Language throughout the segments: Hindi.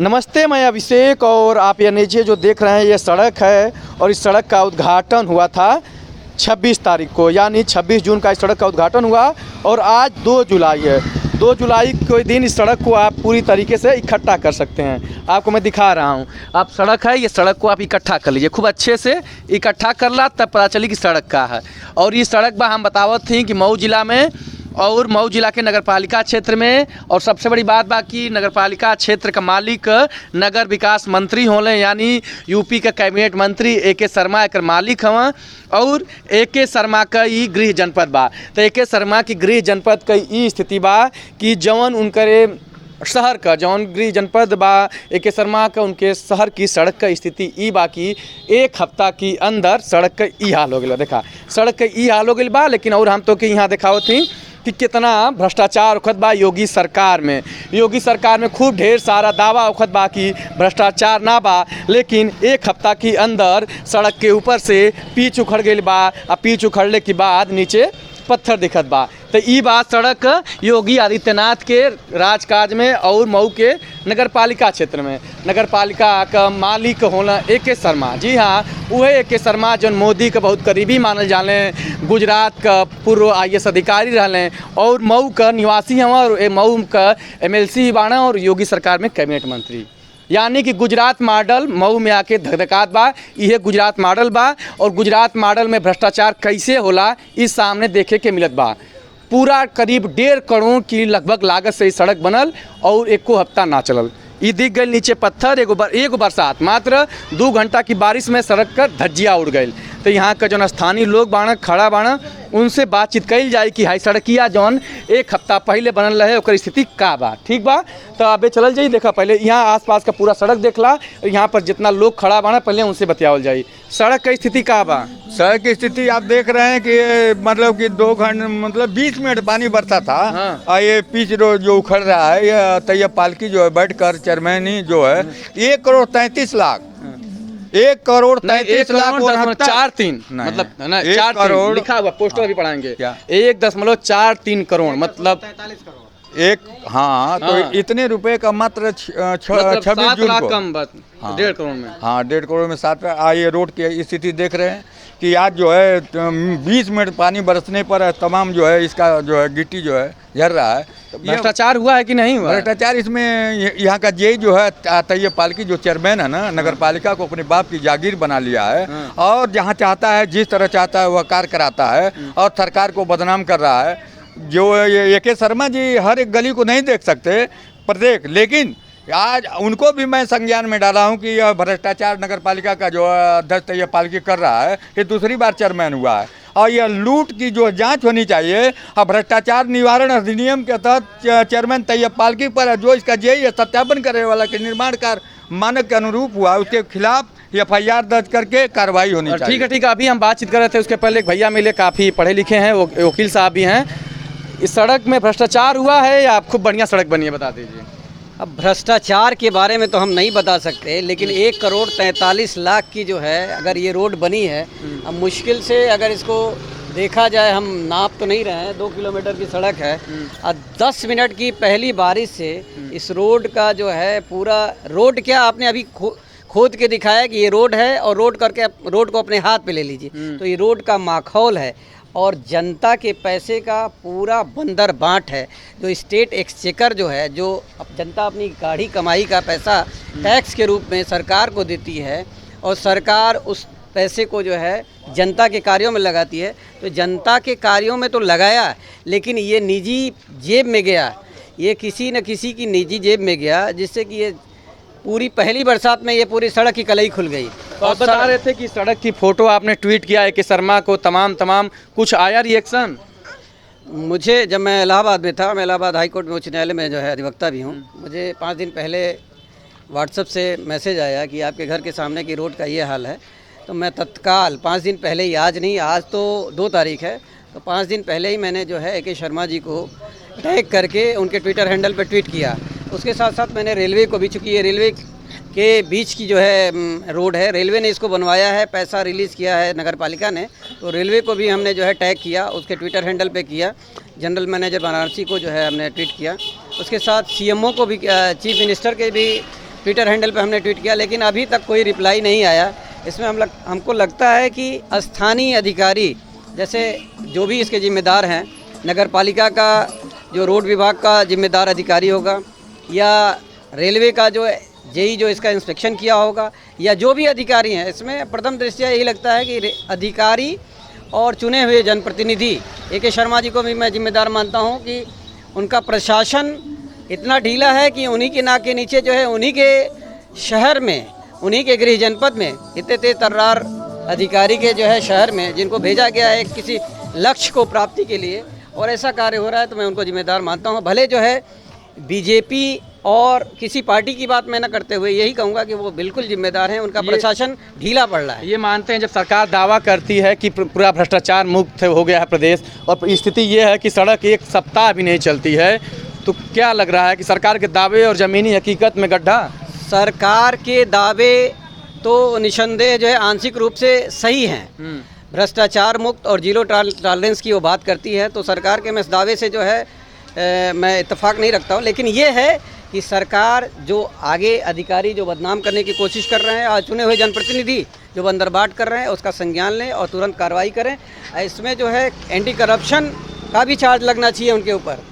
नमस्ते, मैं अभिषेक और आप ये नीचे जो देख रहे हैं ये सड़क है और इस सड़क का उद्घाटन हुआ था 26 तारीख को, यानी 26 जून का इस सड़क का उद्घाटन हुआ और आज 2 जुलाई है। 2 जुलाई के दिन इस सड़क को आप पूरी तरीके से इकट्ठा कर सकते हैं। आपको मैं दिखा रहा हूँ, आप सड़क है, ये सड़क को आप इकट्ठा कर लीजिए, खूब अच्छे से इकट्ठा कर ला तब पता चली कि सड़क का है। और ये सड़क बा हम बतावत थी कि मऊ जिला में और मऊ जिला के नगरपालिका क्षेत्र में, और सबसे बड़ी बात बा कि नगरपालिका क्षेत्र का मालिक नगर विकास मंत्री होले, यानी यूपी का कैबिनेट मंत्री AK शर्मा एक मालिक हवा। और AK शर्मा का ई गृह जनपद बा, तो AK शर्मा की गृह जनपद का ई स्थिति बा कि जौन उनकरे शहर का जौन गृह जनपद बा AK शर्मा का, उनके शहर की सड़क का स्थिति ई बा कि 1 हफ्ता के अंदर सड़क का ई हाल हो गया। देखा सड़क का ई हाल हो गया बा। लेकिन और हम तो कि यहाँ दिखावत थी कि कितना भ्रष्टाचार उखत बा योगी सरकार में। योगी सरकार में खूब ढेर सारा दावा उखत बा कि भ्रष्टाचार ना बा, लेकिन 1 हफ्ता के अंदर सड़क के ऊपर से पीच उखड़ गई बा और पीच उखड़ने के बाद नीचे पत्थर दिखत बा। तो ई बात सड़क योगी आदित्यनाथ के राजकाज में और मऊ के नगरपालिका क्षेत्र में नगरपालिका का मालिक होना AK शर्मा। जी हाँ, वह AK शर्मा जो मोदी का बहुत करीबी मानल जाने, गुजरात का पूर्व IAS अधिकारी रहने और मऊ का निवासी हैं और मऊ का MLC बाना और योगी सरकार में कैबिनेट मंत्री, यानी कि गुजरात मॉडल मऊ में आके धकधकात बा। यह गुजरात मॉडल बा और गुजरात मॉडल में भ्रष्टाचार कैसे होला इस सामने देखे के मिलत बा। पूरा करीब 1.5 करोड़ की लगभग लागत से सड़क बनल और 1 हफ्ता ना चलल। ये दिख गई नीचे पत्थर, एगो बरसात मात्र 2 घंटा की बारिश में सड़क का धज्जिया उड़ गई। तो यहाँ का जो स्थानीय लोग बाण खड़ा बाण उनसे बातचीत कल जाए कि हाई सड़किया जौन 1 हफ्ता पहले बनल रहे ओकर स्थिति का बा। ठीक बा, तो अबे चलल जाई। देखा पहले यहाँ आसपास का पूरा सड़क देखला, यहाँ पर जितना लोग खड़ा बाण पहले उनसे बतियावल जाई सड़क का स्थिति का बा। सड़क की स्थिति आप देख रहे हैं कि मतलब कि 2 घंटे मतलब 20 मिनट पानी बरसा था। हाँ। और ये पिच रोड जो उखड़ रहा है, ये तैयब पालकी जो है बैठकर चेयरमैनी जो है 1 करोड़ 33 लाख 1 करोड़ 33 लाख 4-3 मतलब 4 करोड़ लिखा हुआ, पोस्टर भी पढ़ाएंगे। 1.43 करोड़ मतलब 1। हाँ, तो इतने रुपए का मात्र 26 जून को कम बात। हाँ, 1.5 करोड़ में। हाँ, 1.5 करोड़ में 7। ये रोड की स्थिति देख रहे हैं कि आज जो है 20 मिनट पानी बरसने पर तमाम जो है इसका जो है गिट्टी जो है झर रहा है। भ्रष्टाचार हुआ है कि नहीं हुआ? भ्रष्टाचार इसमें यहाँ का जेई जो है तैयब पालकी जो चेयरमैन है ना, नगर पालिका को अपने बाप की जागीर बना लिया है और जहाँ चाहता है जिस तरह चाहता है वह कार्य कराता है और सरकार को बदनाम कर रहा है। जो ये AK शर्मा जी हर एक गली को नहीं देख सकते प्रत्येक, लेकिन आज उनको भी मैं संज्ञान में डाला हूं कि यह भ्रष्टाचार नगर पालिका का जो अध्यक्ष तैयब पालकी कर रहा है, ये दूसरी बार चेयरमैन हुआ है और यह लूट की जो जांच होनी चाहिए और भ्रष्टाचार निवारण अधिनियम के तहत चेयरमैन तैयब पालकी पर जो इसका जेई सत्यापन करने वाला के निर्माण कार्य मानक के अनुरूप हुआ, उसके खिलाफ FIR दर्ज करके कार्रवाई होनी चाहिए। ठीक है, ठीक है। अभी हम बातचीत कर रहे थे, उसके पहले एक भैया मिले, काफ़ी पढ़े लिखे हैं, वो वकील साहब भी हैं। इस सड़क में भ्रष्टाचार हुआ है या खूब बढ़िया सड़क बनी है, बता दीजिए। अब भ्रष्टाचार के बारे में तो हम नहीं बता सकते, लेकिन 1 करोड़ 43 लाख की जो है अगर ये रोड बनी है, अब मुश्किल से अगर इसको देखा जाए, हम नाप तो नहीं रहे हैं, 2 किलोमीटर की सड़क है और 10 मिनट की पहली बारिश से इस रोड का जो है पूरा रोड, क्या आपने अभी खोद के दिखाया कि ये रोड है और रोड को अपने हाथ पे ले लीजिए, तो ये रोड का माहौल है और जनता के पैसे का पूरा बंदर बाट है। जो स्टेट एक्सचेकर जो है, जो जनता अपनी गाढ़ी कमाई का पैसा टैक्स के रूप में सरकार को देती है और सरकार उस पैसे को जो है जनता के कार्यों में लगाती है, तो जनता के कार्यों में तो लगाया, लेकिन ये निजी जेब में गया, ये किसी न किसी की निजी जेब में गया, जिससे कि ये पूरी पहली बरसात में ये पूरी सड़क की कलई खुल गई। तो आप बता रहे थे कि सड़क की फोटो आपने ट्वीट किया AK शर्मा को, तमाम कुछ आया रिएक्शन? मुझे जब मैं इलाहाबाद में था, मैं इलाहाबाद हाई कोर्ट में उच्च न्यायालय में जो है अधिवक्ता भी हूँ, मुझे 5 दिन पहले व्हाट्सएप से मैसेज आया कि आपके घर के सामने की रोड का ये हाल है। तो मैं तत्काल 5 दिन पहले ही, आज नहीं, आज तो 2 तारीख है, तो 5 दिन पहले ही मैंने जो है AK शर्मा जी को टैग करके उनके ट्विटर हैंडल पर ट्वीट किया। उसके साथ साथ मैंने रेलवे को भी, चूँकि ये रेलवे के बीच की जो है रोड है, रेलवे ने इसको बनवाया है, पैसा रिलीज़ किया है नगर पालिका ने, तो रेलवे को भी हमने जो है टैग किया, उसके ट्विटर हैंडल पे किया। जनरल मैनेजर वाराणसी को जो है हमने ट्वीट किया। उसके साथ CMO को भी, चीफ मिनिस्टर के भी ट्विटर हैंडल पे हमने ट्वीट किया, लेकिन अभी तक कोई रिप्लाई नहीं आया। इसमें हमको लगता है कि स्थानीय अधिकारी जैसे जो भी इसके जिम्मेदार हैं, नगर पालिका का जो रोड विभाग का जिम्मेदार अधिकारी होगा या रेलवे का जो जेई जो इसका इंस्पेक्शन किया होगा या जो भी अधिकारी हैं, इसमें प्रथम दृष्टया यही लगता है कि अधिकारी और चुने हुए जनप्रतिनिधि ए.के. शर्मा जी को भी मैं जिम्मेदार मानता हूं कि उनका प्रशासन इतना ढीला है कि उन्हीं के नाक के नीचे जो है, उन्हीं के शहर में, उन्हीं के गृह जनपद में इतने तेज तर्रार अधिकारी के जो है शहर में, जिनको भेजा गया है किसी लक्ष्य को प्राप्ति के लिए, और ऐसा कार्य हो रहा है, तो मैं उनको जिम्मेदार मानता हूं। भले जो है बीजेपी और किसी पार्टी की बात मैं न करते हुए यही कहूँगा कि वो बिल्कुल जिम्मेदार हैं, उनका प्रशासन ढीला पड़ रहा है। ये मानते हैं जब सरकार दावा करती है कि पूरा भ्रष्टाचार मुक्त हो गया है प्रदेश, और स्थिति ये है कि सड़क एक सप्ताह भी नहीं चलती है, तो क्या लग रहा है कि सरकार के दावे और ज़मीनी हकीकत में गड्ढा? सरकार के दावे तो निसंदेह जो है आंशिक रूप से सही हैं। भ्रष्टाचार मुक्त और जीरो टॉलरेंस की वो बात करती है, तो सरकार के मैं इस दावे से जो है मैं इत्तेफाक नहीं रखता हूँ। लेकिन ये है कि सरकार जो आगे अधिकारी जो बदनाम करने की कोशिश कर रहे हैं और चुने हुए जनप्रतिनिधि जो बंदरबाट कर रहे हैं, उसका संज्ञान लें और तुरंत कार्रवाई करें। इसमें जो है एंटी करप्शन का भी चार्ज लगना चाहिए उनके ऊपर,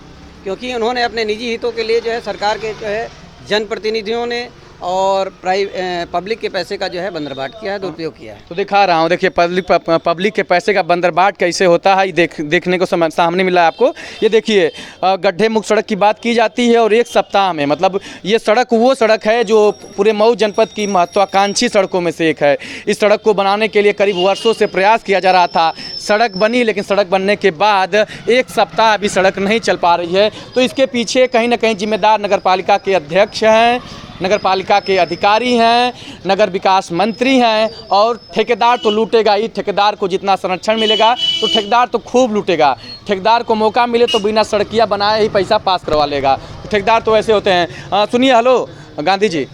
क्योंकि उन्होंने अपने निजी हितों के लिए जो है सरकार के जो है जनप्रतिनिधियों ने और पब्लिक के पैसे का जो है बंदरबाट किया है, दुरुपयोग किया है। तो दिखा रहा हूँ, देखिए पब्लिक के पैसे का बंदरबाट कैसे होता है, ये देखने को सामने मिला है आपको। ये देखिए गड्ढे मुक्त सड़क की बात की जाती है और एक सप्ताह में, मतलब ये सड़क वो सड़क है जो पूरे मऊ जनपद की महत्वाकांक्षी सड़कों में से एक है। इस सड़क को बनाने के लिए करीब वर्षों से प्रयास किया जा रहा था, सड़क बनी, लेकिन सड़क बनने के बाद एक सप्ताह अभी सड़क नहीं चल पा रही है। तो इसके पीछे कहीं ना कहीं जिम्मेदार नगर पालिका के अध्यक्ष हैं, नगर पालिका के अधिकारी हैं, नगर विकास मंत्री हैं, और ठेकेदार तो लूटेगा ही। ठेकेदार को जितना संरक्षण मिलेगा तो ठेकेदार तो खूब लूटेगा। ठेकेदार को मौका मिले तो बिना सड़कियाँ बनाए ही पैसा पास करवा लेगा। ठेकेदार तो ऐसे होते हैं। सुनिए, हेलो गांधी जी।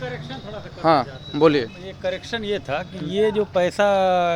हाँ बोलिए। ये करेक्शन ये था कि ये जो पैसा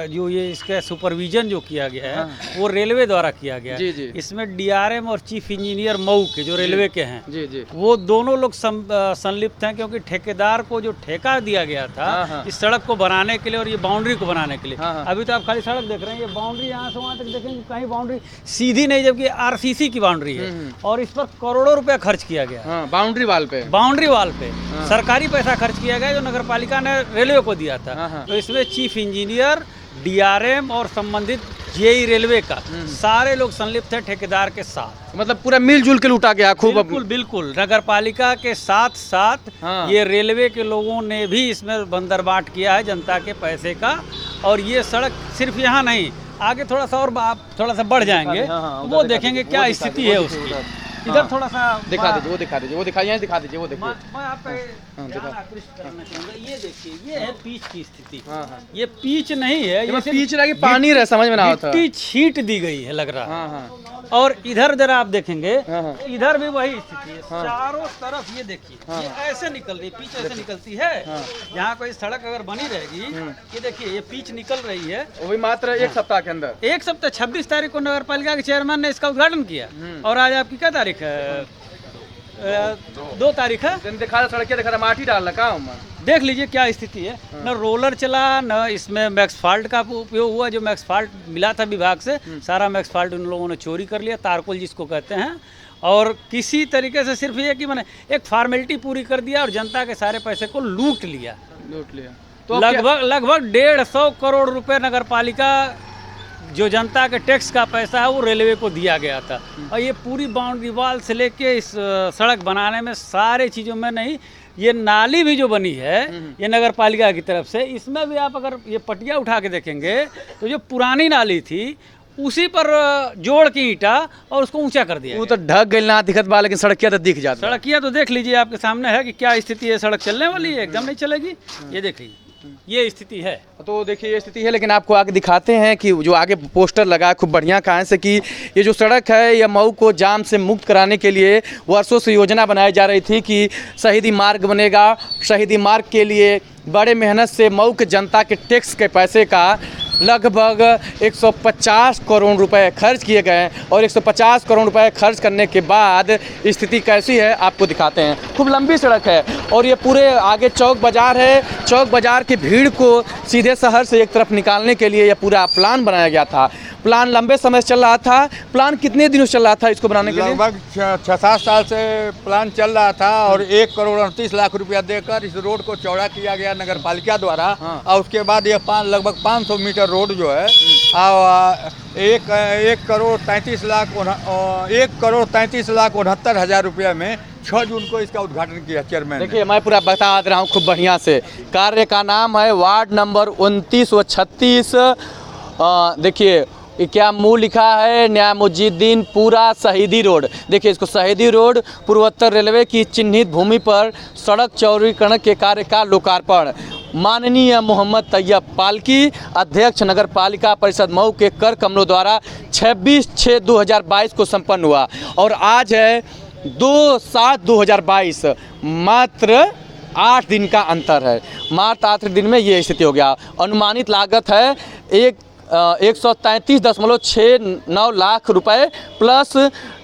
जो ये इसका सुपरविजन जो किया गया है वो रेलवे द्वारा किया गया है। जी जी। इसमें डीआरएम और चीफ इंजीनियर मऊ के जो रेलवे के हैं, जी जी, वो दोनों लोग संलिप्त हैं, क्योंकि ठेकेदार को जो ठेका दिया गया था इस सड़क को बनाने के लिए और ये बाउंड्री को बनाने के लिए। अभी तो आप खाली सड़क देख रहे हैं, ये बाउंड्री यहाँ से वहाँ तक देखेंगे कहीं बाउंड्री सीधी नहीं, जबकि आरसीसी की बाउंड्री है और इस पर करोड़ों रुपया खर्च किया गया। बाउंड्री वाल पे, बाउंड्री वाल पे सरकारी पैसा खर्च किया गया जो नगर पालिका ने रेलवे को दिया था। तो इसमें चीफ इंजीनियर, डीआरएम और संबंधित जेई रेलवे का सारे लोग संलिप्त हैं ठेकेदार के साथ। मतलब पूरा मिलजुल के लूटा गया खूब। बिल्कुल बिल्कुल, नगर पालिका के साथ साथ ये रेलवे के लोगों ने भी इसमें बंदरबाट किया है जनता के पैसे का। और ये सड़क सिर्फ यहाँ नहीं, आगे थोड़ा सा और आप थोड़ा सा बढ़ जाएंगे वो देखेंगे क्या स्थिति है उसकी। इधर थोड़ा सा दिखा दीजिए, वो दिखा दीजिए, वो दिखाइए, यहाँ दिखा दीजिए, वो देखिए। मैं आपका ध्यान आकृष्ट करना चाहूँगा। ये देखिए, ये है पीच की स्थिति। ये पीच नहीं है, ये पीच लगी पानी रहे, समझ में ना आता। मिट्टी छींट दी गई है लग रहा है। और इधर जरा आप देखेंगे, इधर भी वही स्थिति है। चारों तरफ ये देखिए, ये ऐसे निकल रही, पीच ऐसे निकलती है। यहाँ कोई सड़क अगर बनी रहेगी, ये देखिए ये पीच निकल रही है, वो भी मात्र एक सप्ताह के अंदर। एक सप्ताह 26 तारीख को नगर पालिका के चेयरमैन ने इसका उद्घाटन किया और आज आपकी क्या तारीख है? 2 तारीख है। दिखा रहा, सड़क दिखा रहा, माटी डाल रखा हूँ। देख लीजिए क्या स्थिति है। न रोलर चला, न इसमें मैक्सफाल्ट का उपयोग हुआ। जो मैक्सफाल्ट मिला था विभाग से, सारा मैक्सफाल्ट उन लोगों ने चोरी कर लिया, तारकोल जिसको कहते हैं। और किसी तरीके से सिर्फ ये कि मैंने एक फॉर्मेलिटी पूरी कर दिया और जनता के सारे पैसे को लूट लिया। तो लगभग 150 करोड़ रुपए नगर पालिका जो जनता के टैक्स का पैसा है वो रेलवे को दिया गया था। और ये पूरी बाउंड्री वाल से लेके इस सड़क बनाने में सारे चीज़ों में नहीं, ये नाली भी जो बनी है ये नगर पालिका की तरफ से, इसमें भी आप अगर ये पटिया उठा के देखेंगे तो जो पुरानी नाली थी उसी पर जोड़ के ईंटा और उसको ऊंचा कर दिया। वो तो ढक गई ना दिखत बा, लेकिन सड़किया तो दिख जाती। सड़किया तो देख लीजिए, आपके सामने है कि क्या स्थिति है। सड़क चलने वाली है, एकदम नहीं चलेगी। ये देख लीजिए, ये स्थिति है। तो देखिए ये स्थिति है, लेकिन आपको आगे दिखाते हैं कि जो आगे पोस्टर लगा है खूब बढ़िया कहाँ से कि ये जो सड़क है ये मऊ को जाम से मुक्त कराने के लिए वर्षों से योजना बनाई जा रही थी कि शहीदी मार्ग बनेगा। शहीदी मार्ग के लिए बड़े मेहनत से मऊ के जनता के टैक्स के पैसे का लगभग 150 करोड़ रुपए खर्च किए गए और 150 करोड़ रुपए खर्च करने के बाद स्थिति कैसी है आपको दिखाते हैं। खूब लंबी सड़क है और ये पूरे आगे चौक बाज़ार है। चौक बाज़ार की भीड़ को सीधे शहर से एक तरफ निकालने के लिए यह पूरा प्लान बनाया गया था। प्लान लंबे समय से चल रहा था। प्लान कितने दिनों से चल रहा था इसको बनाने के लिए? लगभग 6-7 साल से प्लान चल रहा था और 1 करोड़ 38 लाख रुपया देकर इस रोड को चौड़ा किया गया नगर पालिका द्वारा। हाँ। और उसके बाद ये लगभग 500 मीटर रोड जो है 1 करोड़ 33 लाख 69 हज़ार रुपये में 6 जून को इसका उद्घाटन किया चेयरमैन। देखिए मैं पूरा बता दे रहा हूँ खूब बढ़िया से। कार्य का नाम है वार्ड नंबर 29 व 36। देखिए क्या मुँह लिखा है, न्यामुद्दीन पूरा शहीदी रोड। देखिए इसको शहीदी रोड पूर्वोत्तर रेलवे की चिन्हित भूमि पर सड़क चौड़ीकरण के कार्य का लोकार्पण माननीय मोहम्मद तैयब पालकी अध्यक्ष नगर पालिका परिषद मऊ के कर कमलों द्वारा 26/6/2022 को संपन्न हुआ और आज है 2/7/2022। मात्र 8 दिन का अंतर है। मात्र 8 दिन में ये स्थिति हो गया। अनुमानित लागत है 133.69 लाख रुपए प्लस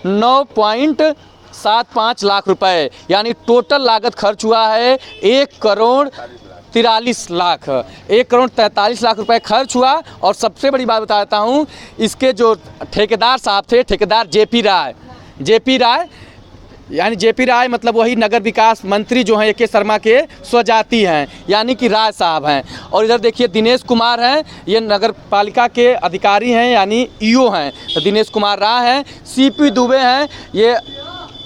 9.75 लाख रुपए, यानी टोटल लागत खर्च हुआ है 1 करोड़ 43 लाख 1 करोड़ 43 लाख रुपए खर्च हुआ। और सबसे बड़ी बात बता देता हूँ, इसके जो ठेकेदार साहब थे, ठेकेदार जेपी राय यानी जेपी राय मतलब वही नगर विकास मंत्री जो हैं AK शर्मा के स्वजाति हैं, यानी कि राय साहब हैं। और इधर देखिए दिनेश कुमार हैं, ये नगर पालिका के अधिकारी हैं यानी EO हैं। तो दिनेश कुमार राय हैं। CP दुबे हैं, ये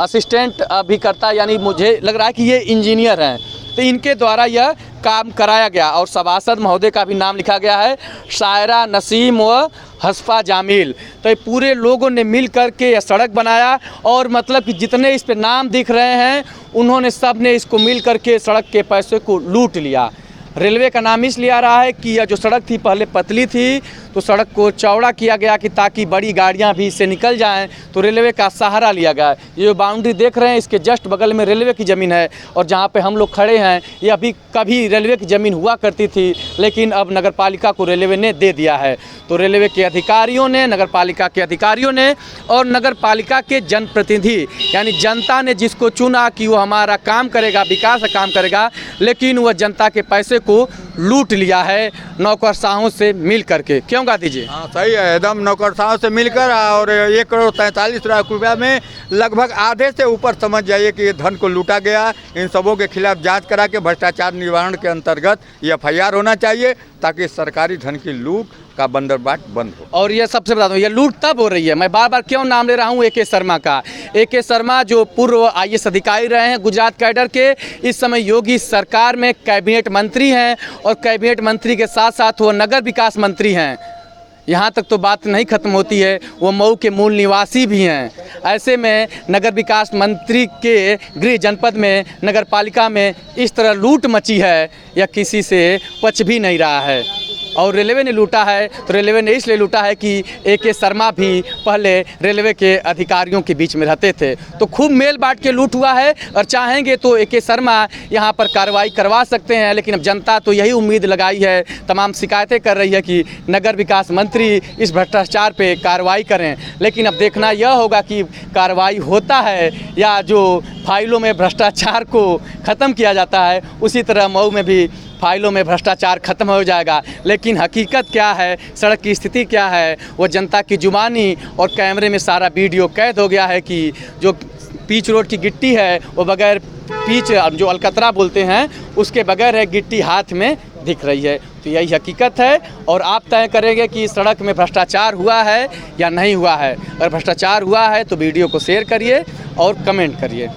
असिस्टेंट अभिकर्ता यानी मुझे लग रहा है कि ये इंजीनियर हैं। तो इनके द्वारा यह काम कराया गया और सभासद महोदय का भी नाम लिखा गया है, शायरा नसीम व हस्फा जामिल। तो ये पूरे लोगों ने मिल कर के यह सड़क बनाया और मतलब कि जितने इस पे नाम दिख रहे हैं उन्होंने सब ने इसको मिल कर के सड़क के पैसे को लूट लिया। रेलवे का नाम इसलिए आ रहा है कि यह जो सड़क थी पहले पतली थी, तो सड़क को चौड़ा किया गया कि ताकि बड़ी गाड़ियां भी इससे निकल जाएं, तो रेलवे का सहारा लिया गया। ये जो बाउंड्री देख रहे हैं इसके जस्ट बगल में रेलवे की ज़मीन है और जहां पे हम लोग खड़े हैं ये अभी कभी रेलवे की ज़मीन हुआ करती थी, लेकिन अब नगर पालिका को रेलवे ने दे दिया है। तो रेलवे के अधिकारियों ने, नगर पालिका के अधिकारियों ने और नगर पालिका के जनप्रतिनिधि यानी जनता ने जिसको चुना कि वो हमारा काम करेगा, विकास का काम करेगा, लेकिन वह जनता के पैसे को लूट लिया है नौकरशाहों से मिल करके। क्यों गांधी जी? हाँ सही है, एकदम नौकरशाहों से मिलकर और 1 करोड़ 43 लाख रुपया में लगभग आधे से ऊपर समझ जाइए कि ये धन को लूटा गया। इन सबों के खिलाफ जांच करा के भ्रष्टाचार निवारण के अंतर्गत ये FIR होना चाहिए ताकि सरकारी धन की लूट का बंदरबाट बंद हो। और ये सबसे बता दूं, ये लूट तब हो रही है, मैं बार बार क्यों नाम ले रहा हूँ AK शर्मा का। AK शर्मा जो पूर्व IAS अधिकारी रहे हैं गुजरात कैडर के, इस समय योगी सरकार में कैबिनेट मंत्री हैं और कैबिनेट मंत्री के साथ साथ वो नगर विकास मंत्री हैं। यहाँ तक तो बात नहीं खत्म होती है, वो मऊ के मूल निवासी भी हैं। ऐसे में नगर विकास मंत्री के गृह जनपद में नगर पालिका में इस तरह लूट मची है, यह किसी से पच भी नहीं रहा है। और रेलवे ने लूटा है तो रेलवे ने इसलिए लूटा है कि AK शर्मा भी पहले रेलवे के अधिकारियों के बीच में रहते थे, तो खूब मेल बांट के लूट हुआ है। और चाहेंगे तो AK शर्मा यहाँ पर कार्रवाई करवा सकते हैं, लेकिन अब जनता तो यही उम्मीद लगाई है, तमाम शिकायतें कर रही है कि नगर विकास मंत्री इस भ्रष्टाचार पे कार्रवाई करें। लेकिन अब देखना यह होगा कि कार्रवाई होता है या जो फाइलों में भ्रष्टाचार को ख़त्म किया जाता है उसी तरह मऊ में भी फाइलों में भ्रष्टाचार खत्म हो जाएगा। लेकिन हकीकत क्या है, सड़क की स्थिति क्या है, वो जनता की जुबानी और कैमरे में सारा वीडियो कैद हो गया है कि जो पीच रोड की गिट्टी है वो बगैर पीच जो अलकतरा बोलते हैं उसके बगैर है, गिट्टी हाथ में दिख रही है। तो यही हकीकत है और आप तय करेंगे कि सड़क में भ्रष्टाचार हुआ है या नहीं हुआ है। अगर भ्रष्टाचार हुआ है तो वीडियो को शेयर करिए और कमेंट करिए।